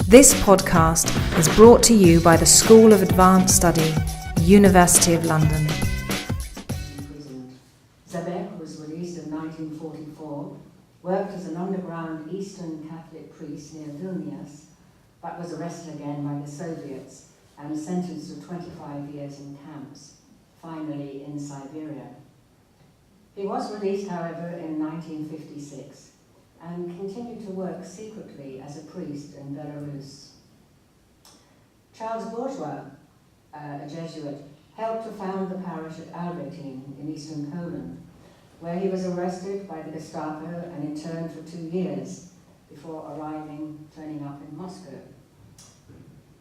This podcast is brought to you by the School of Advanced Study, University of London. Zabek was released in 1944, worked as an underground Eastern Catholic priest near Vilnius, but was arrested again by the Soviets and sentenced to 25 years in camps, finally in Siberia. He was released, however, in 1956 and continued to work secretly as a priest in Belarus. Charles Bourgeois, a Jesuit, helped to found the parish at Albertine in eastern Poland, where he was arrested by the Gestapo and interned for 2 years before turning up in Moscow.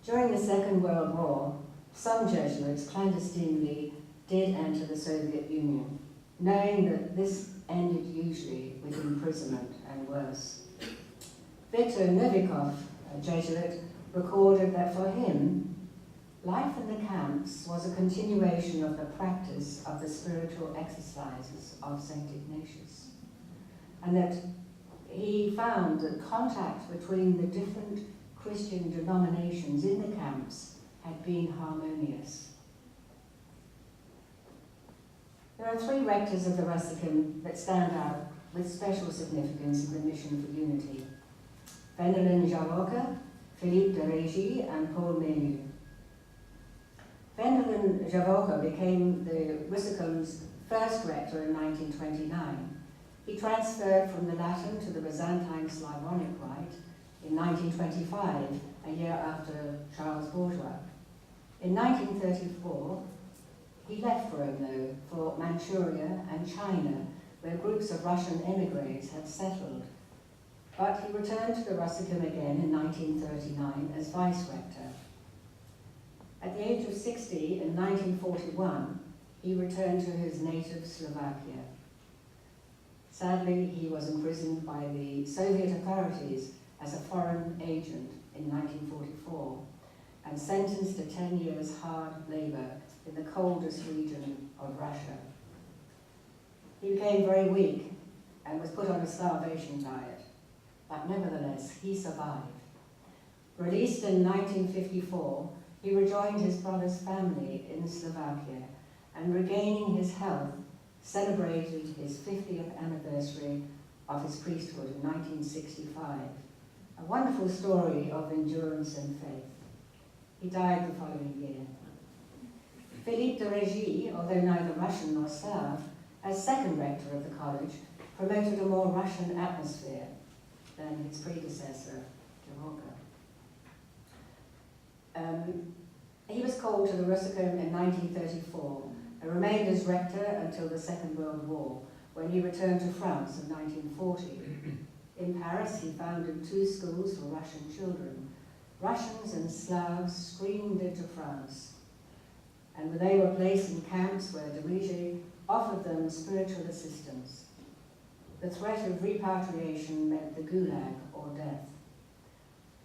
During the Second World War, some Jesuits clandestinely did enter the Soviet Union, knowing that this ended usually with imprisonment and worse. Viktor Novikov, a Jesuit, recorded that for him, life in the camps was a continuation of the practice of the spiritual exercises of St. Ignatius, and that he found that contact between the different Christian denominations in the camps had been harmonious. There are 3 rectors of the Russicum that stand out with special significance in the mission for unity: Wendelin Javoka, Philippe de Régy, and Paul Menu. Wendelin Javoka became the Russicum's first rector in 1929. He transferred from the Latin to the Byzantine Slavonic Rite in 1925, a year after Charles Bourgeois. In 1934, he left Rome, though, for Manchuria and China, where groups of Russian emigres had settled. But he returned to the Russicum again in 1939 as vice-rector. At the age of 60, in 1941, he returned to his native Slovakia. Sadly, he was imprisoned by the Soviet authorities as a foreign agent in 1944 and sentenced to 10 years hard labor in the coldest region of Russia. He became very weak and was put on a starvation diet, but nevertheless, he survived. Released in 1954, he rejoined his brother's family in Slovakia and, regaining his health, celebrated his 50th anniversary of his priesthood in 1965. A wonderful story of endurance and faith. He died the following year. Philippe de Régy, although neither Russian nor Slav, as second rector of the college, promoted a more Russian atmosphere than his predecessor, Javoka. He was called to the Russicum in 1934 and remained as rector until the Second World War, when he returned to France in 1940. In Paris, he founded 2 schools for Russian children. Russians and Slavs streamed into France, and they were placed in camps where de Régy offered them spiritual assistance. The threat of repatriation meant the Gulag, or death.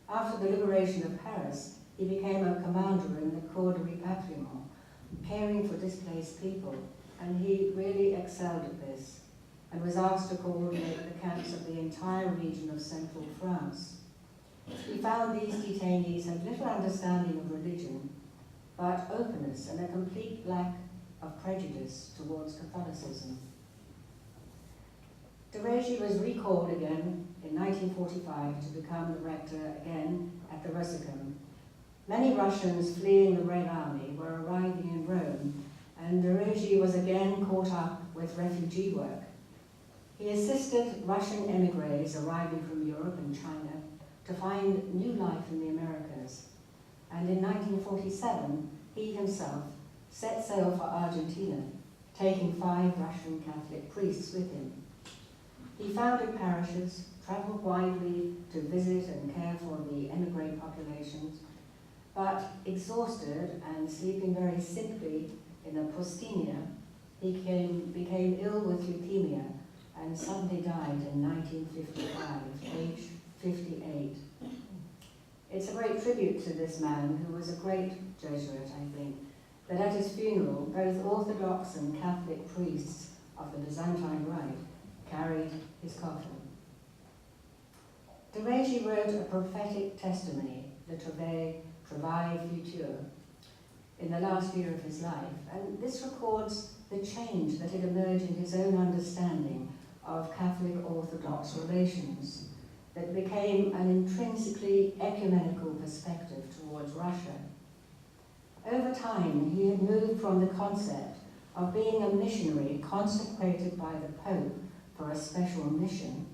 After the liberation of Paris, he became a commander in the Corps de Rapatriement, caring for displaced people, and he really excelled at this, and was asked to coordinate the camps of the entire region of central France. He found these detainees had little understanding of religion, but openness and a complete lack of prejudice towards Catholicism. De Régy was recalled again in 1945 to become the rector again at the Russicum. Many Russians fleeing the Red Army were arriving in Rome, and de Régy was again caught up with refugee work. He assisted Russian emigres arriving from Europe and China to find new life in the Americas. And in 1947, he himself set sail for Argentina, taking 5 Russian Catholic priests with him. He founded parishes, traveled widely to visit and care for the emigre populations, but exhausted and sleeping very simply in a pustynia, he became ill with leukemia and suddenly died in 1955, aged 58. It's a great tribute to this man, who was a great Jesuit, I think, that at his funeral, both Orthodox and Catholic priests of the Byzantine Rite carried his coffin. De Régis wrote a prophetic testimony, Le Travail Futur, in the last year of his life, and this records the change that had emerged in his own understanding of Catholic Orthodox relations, that became an intrinsically ecumenical perspective towards Russia. Over time, he had moved from the concept of being a missionary consecrated by the Pope for a special mission,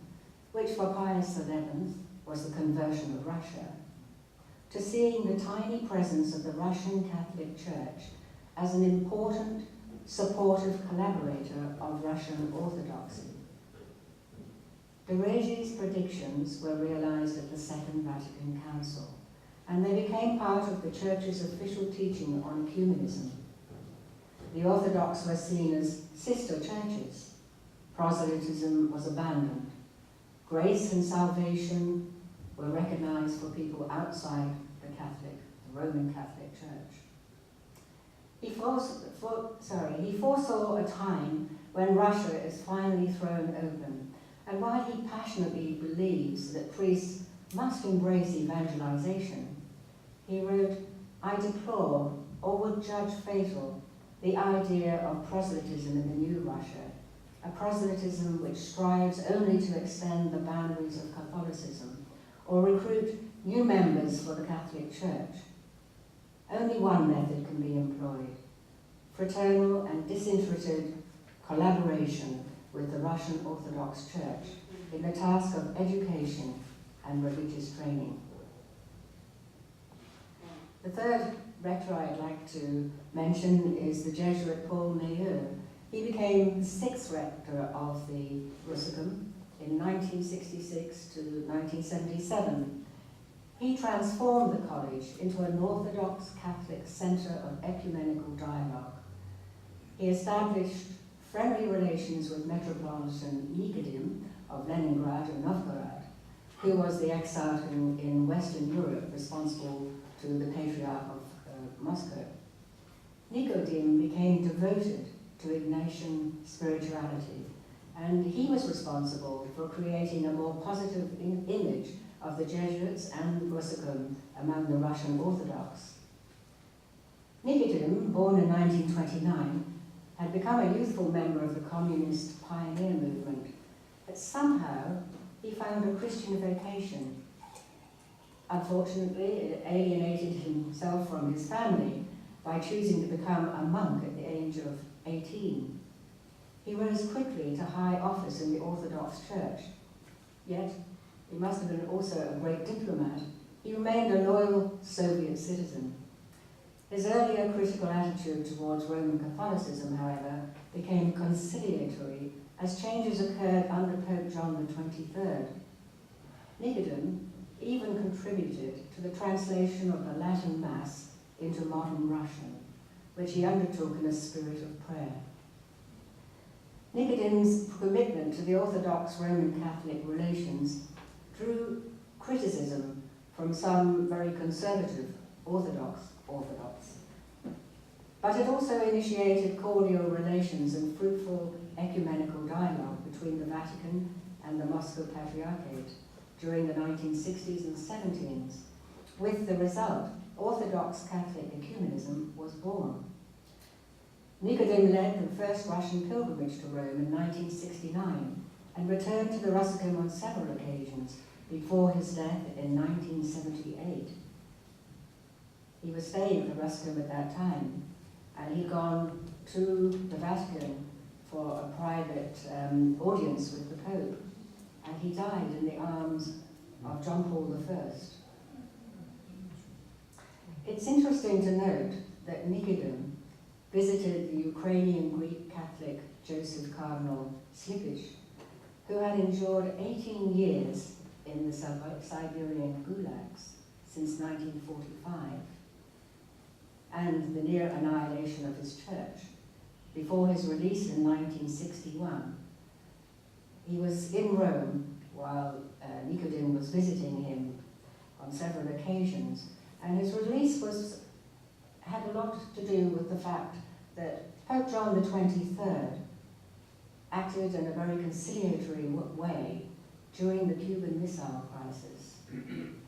which for Pius XI was the conversion of Russia, to seeing the tiny presence of the Russian Catholic Church as an important, supportive collaborator of Russian Orthodoxy. De Régis' predictions were realized at the Second Vatican Council, and they became part of the Church's official teaching on ecumenism. The Orthodox were seen as sister churches. Proselytism was abandoned. Grace and salvation were recognized for people outside the Roman Catholic Church. He foresaw a time when Russia is finally thrown open, and while he passionately believes that priests must embrace evangelization, he wrote, "I deplore, or would judge fatal, the idea of proselytism in the new Russia, a proselytism which strives only to extend the boundaries of Catholicism or recruit new members for the Catholic Church. Only one method can be employed: fraternal and disinterested collaboration with the Russian Orthodox Church in the task of education and religious training." The third rector I'd like to mention is the Jesuit Paul Meilleur. He became the sixth rector of the Rusicum in 1966 to 1977. He transformed the college into an Orthodox Catholic center of ecumenical dialogue. He established friendly relations with Metropolitan Nikodym of Leningrad and Novgorod, who was the exarch in Western Europe responsible to the Patriarch of Moscow. Nikodym became devoted to Ignatian spirituality, and he was responsible for creating a more positive image of the Jesuits and Rusicum among the Russian Orthodox. Nikodym, born in 1929, had become a youthful member of the communist pioneer movement, but somehow he found a Christian vocation. Unfortunately, it alienated himself from his family by choosing to become a monk at the age of 18. He rose quickly to high office in the Orthodox Church, yet he must have been also a great diplomat. He remained a loyal Soviet citizen. His earlier critical attitude towards Roman Catholicism, however, became conciliatory as changes occurred under Pope John XXIII. Nikodym even contributed to the translation of the Latin Mass into modern Russian, which he undertook in a spirit of prayer. Nikodym's commitment to the Orthodox Roman Catholic relations drew criticism from some very conservative Orthodox. But it also initiated cordial relations and fruitful ecumenical dialogue between the Vatican and the Moscow Patriarchate during the 1960s and 70s. With the result, Orthodox Catholic ecumenism was born. Nikodym led the first Russian pilgrimage to Rome in 1969 and returned to the Rusicum on several occasions before his death in 1978. He was staying at the Rusicum at that time, and he'd gone to the Vatican for a private audience with the Pope, and he died in the arms of John Paul I. It's interesting to note that Nikodym visited the Ukrainian Greek Catholic Joseph Cardinal Slipich, who had endured 18 years in the Siberian gulags since 1945, and the near annihilation of his church. Before his release in 1961, he was in Rome while Nikodym was visiting him on several occasions, and his release had a lot to do with the fact that Pope John XXIII acted in a very conciliatory way during the Cuban Missile Crisis.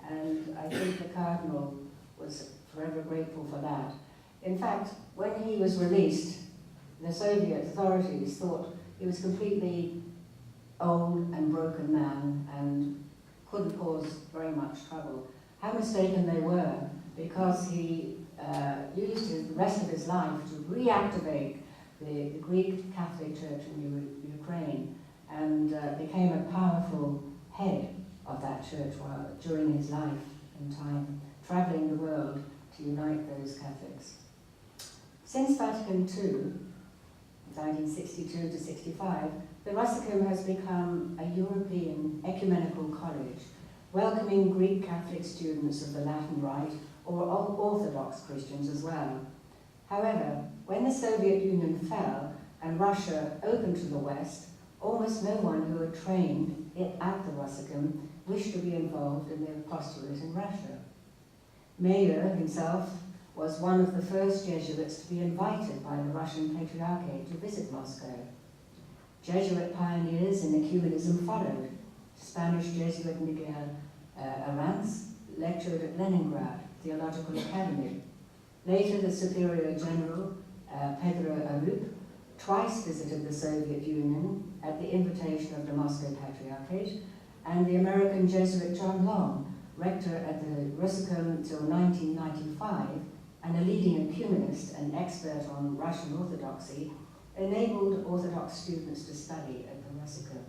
And I think the Cardinal was forever grateful for that. In fact, when he was released, the Soviet authorities thought he was completely old and broken man and couldn't cause very much trouble. How mistaken they were, because he used the rest of his life to reactivate the Greek Catholic Church in Ukraine and became a powerful head of that church during his life and time, traveling the world to unite those Catholics. Since Vatican II, 1962 to 65, the Russicum has become a European ecumenical college, welcoming Greek Catholic students of the Latin Rite or Orthodox Christians as well. However, when the Soviet Union fell and Russia opened to the West, almost no one who had trained at the Russicum wished to be involved in the apostolate in Russia. Meyer himself was one of the first Jesuits to be invited by the Russian Patriarchate to visit Moscow. Jesuit pioneers in ecumenism followed. Spanish Jesuit Miguel Arranz lectured at Leningrad Theological Academy. Later, the Superior General Pedro Arrup twice visited the Soviet Union at the invitation of the Moscow Patriarchate, and the American Jesuit John Long, rector at the Russicum till 1995, and a leading ecumenist and expert on Russian Orthodoxy, enabled Orthodox students to study at the Russicum.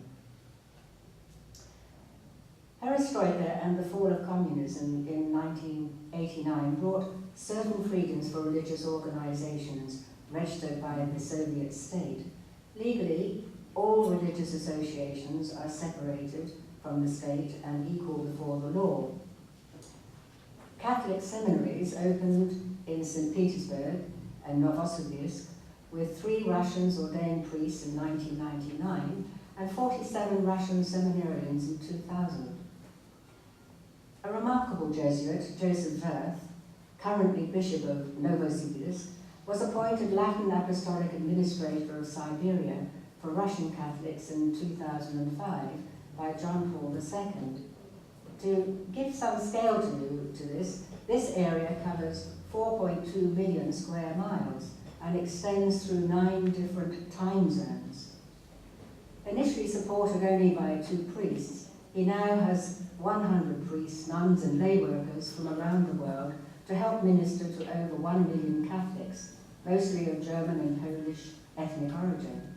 Perestroika and the fall of communism in 1989 brought certain freedoms for religious organizations registered by the Soviet state. Legally, all religious associations are separated from the state and equal before the law. Catholic seminaries opened in St. Petersburg and Novosibirsk, with 3 Russians ordained priests in 1999 and 47 Russian seminarians in 2000. A remarkable Jesuit, Joseph Wirth, currently Bishop of Novosibirsk, was appointed Latin Apostolic Administrator of Siberia for Russian Catholics in 2005 by John Paul II. To give some scale to this area covers 4.2 million square miles and extends through 9 different time zones. Initially supported only by 2 priests, he now has 100 priests, nuns and lay workers from around the world to help minister to over 1 million Catholics, mostly of German and Polish ethnic origin.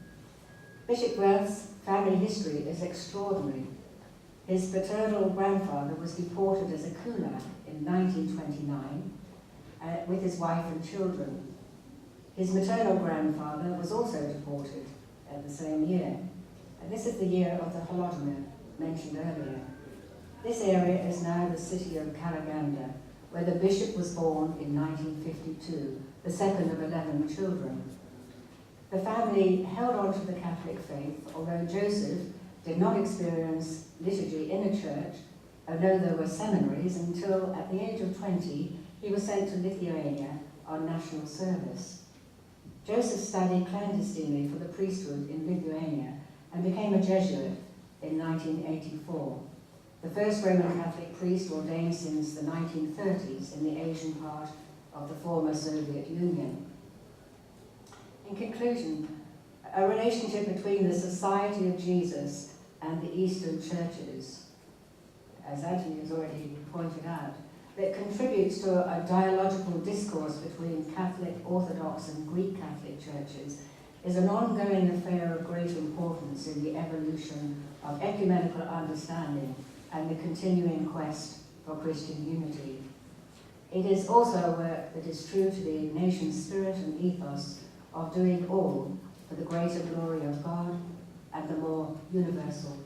Bishop Wirth's family history is extraordinary. His paternal grandfather was deported as a kulak in 1929 with his wife and children. His maternal grandfather was also deported at the same year. And this is the year of the Holodomor mentioned earlier. This area is now the city of Karaganda, where the bishop was born in 1952, the second of 11 children. The family held on to the Catholic faith, although Joseph did not experience liturgy in a church, although there were seminaries, until at the age of 20, he was sent to Lithuania on national service. Joseph studied clandestinely for the priesthood in Lithuania and became a Jesuit in 1984, the first Roman Catholic priest ordained since the 1930s in the Asian part of the former Soviet Union. In conclusion, a relationship between the Society of Jesus and the Eastern churches, as Anthony has already pointed out, that contributes to a dialogical discourse between Catholic, Orthodox and Greek Catholic churches, is an ongoing affair of great importance in the evolution of ecumenical understanding and the continuing quest for Christian unity. It is also a work that is true to the nation's spirit and ethos of doing all for the greater glory of God and the more universal